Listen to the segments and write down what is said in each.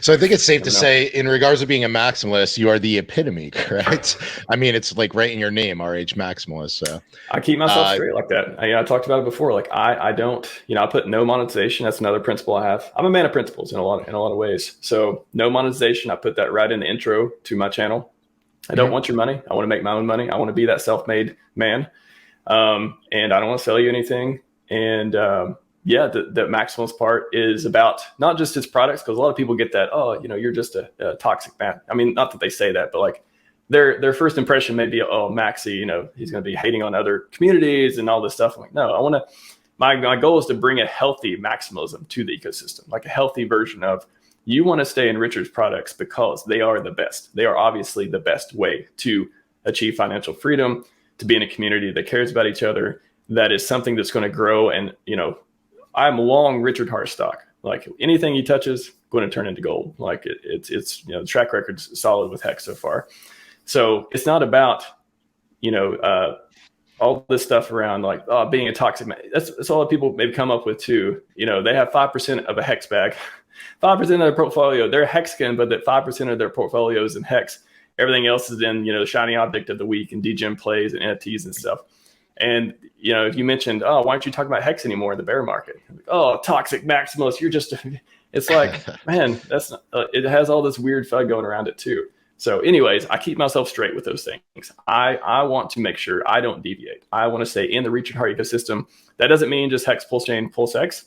So I think it's safe Never to know. say, in regards to being a maximalist, you are the epitome, correct? I mean, it's like right in your name, RH Maximalist. So, I keep myself uh, straight like that. I talked about it before. Like I don't, I put no monetization. That's another principle I have. I'm a man of principles in a lot of ways. So no monetization. I put that right in the intro to my channel. I don't mhm. want your money. I want to make my own money. I want to be that self-made man. And I don't want to sell you anything. And yeah, the maximalist part is about not just his products, because a lot of people get that, oh, you're just a toxic man. I mean, not that they say that, but like their first impression may be, oh, Maxi, he's going to be hating on other communities and all this stuff. I'm like, no, I want to. My goal is to bring a healthy maximalism to the ecosystem, like a healthy version of, you want to stay in Richard's products because they are the best. They are obviously the best way to achieve financial freedom, to be in a community that cares about each other, that is something that's going to grow. And, I'm long Richard Hart stock. Like anything he touches, going to turn into gold. Like it's the track record's solid with Hex so far. So it's not about, you know, all this stuff around like, oh, being a toxic man. That's all that people maybe come up with too. They have 5% of a Hex bag, 5% of their portfolio, they're Hexkin, but that 5% of their portfolio is in Hex. Everything else is in, the shiny object of the week and degen plays and NFTs and stuff. And, if you mentioned, oh, why aren't you talking about Hex anymore in the bear market? Like, oh, toxic maximalist, you're just, it's like, man, that's not, it has all this weird FUD going around it too. So anyways, I keep myself straight with those things. I want to make sure I don't deviate. I want to stay in the Richard Hart ecosystem. That doesn't mean just Hex, PulseChain, PulseX.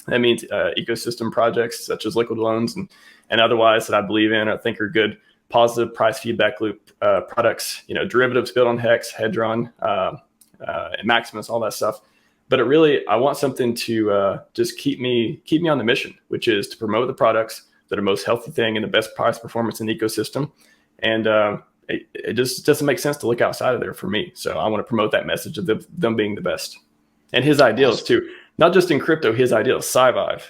That means ecosystem projects such as liquid loans and otherwise that I believe in, I think are good, positive price feedback loop products, derivatives built on Hex, Hedron, and Maximus, all that stuff. But I want something to just keep me on the mission, which is to promote the products that are most healthy thing and the best price performance in the ecosystem. And it just doesn't make sense to look outside of there for me. So I want to promote that message of them being the best. And his ideals Awesome. too, not just in crypto, his ideals, Scivive,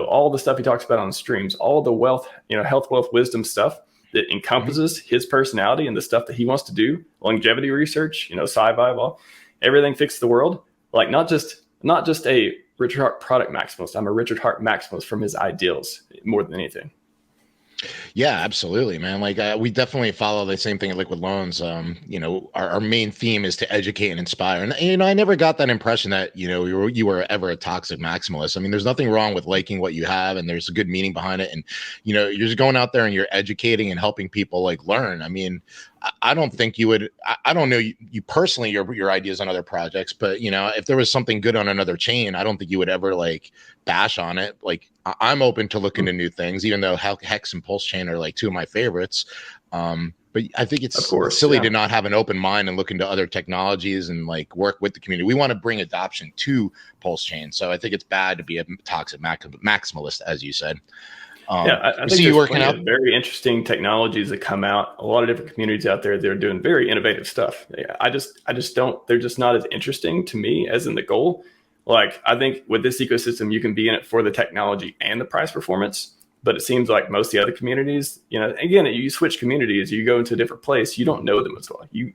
all the stuff he talks about on streams, all the wealth, health, wealth, wisdom stuff that Mhm. encompasses his personality and the stuff that he wants to do, longevity research, Scivive, everything fix the world. Like not just a Richard Hart product maximalist. I'm a Richard Hart maximalist from his ideals more than anything. Yeah, absolutely, man. Like we definitely follow the same thing at Liquid Loans. Our main theme is to educate and inspire. And I never got that impression that you were ever a toxic maximalist. I mean, there's nothing wrong with liking what you have, and there's a good meaning behind it. And you're just going out there and you're educating and helping people like learn. I mean, I don't think you would. I don't know you personally, your ideas on other projects, but if there was something good on another chain, I don't think you would ever like bash on it. Like I'm open to look into new things, even though Hex and PulseChain are like two of my favorites. But I think Of it's course, silly yeah. to not have an open mind and look into other technologies and like work with the community. We want to bring adoption to PulseChain, so I think it's bad to be a toxic maximalist, as you said. Yeah, I We think see you there's working plenty out. of very interesting technologies that come out. A lot of different communities out there that are doing very innovative stuff. Yeah, I just don't. They're just not as interesting to me as in the goal. Like I think with this ecosystem, you can be in it for the technology and the price performance. But it seems like most of the other communities, again, you switch communities, you go into a different place, you don't know them as well. You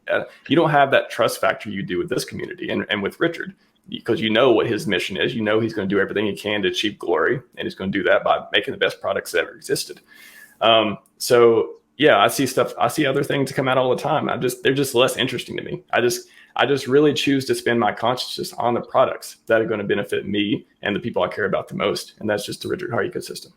don't have that trust factor you do with this community and with Richard, because you know what his mission is. He's going to do everything he can to achieve glory, and he's going to do that by making the best products that ever existed. So yeah, I see other things come out all the time. They're just less interesting to me. I just really choose to spend my consciousness on the products that are going to benefit me and the people I care about the most, and that's just the Richard Hart ecosystem.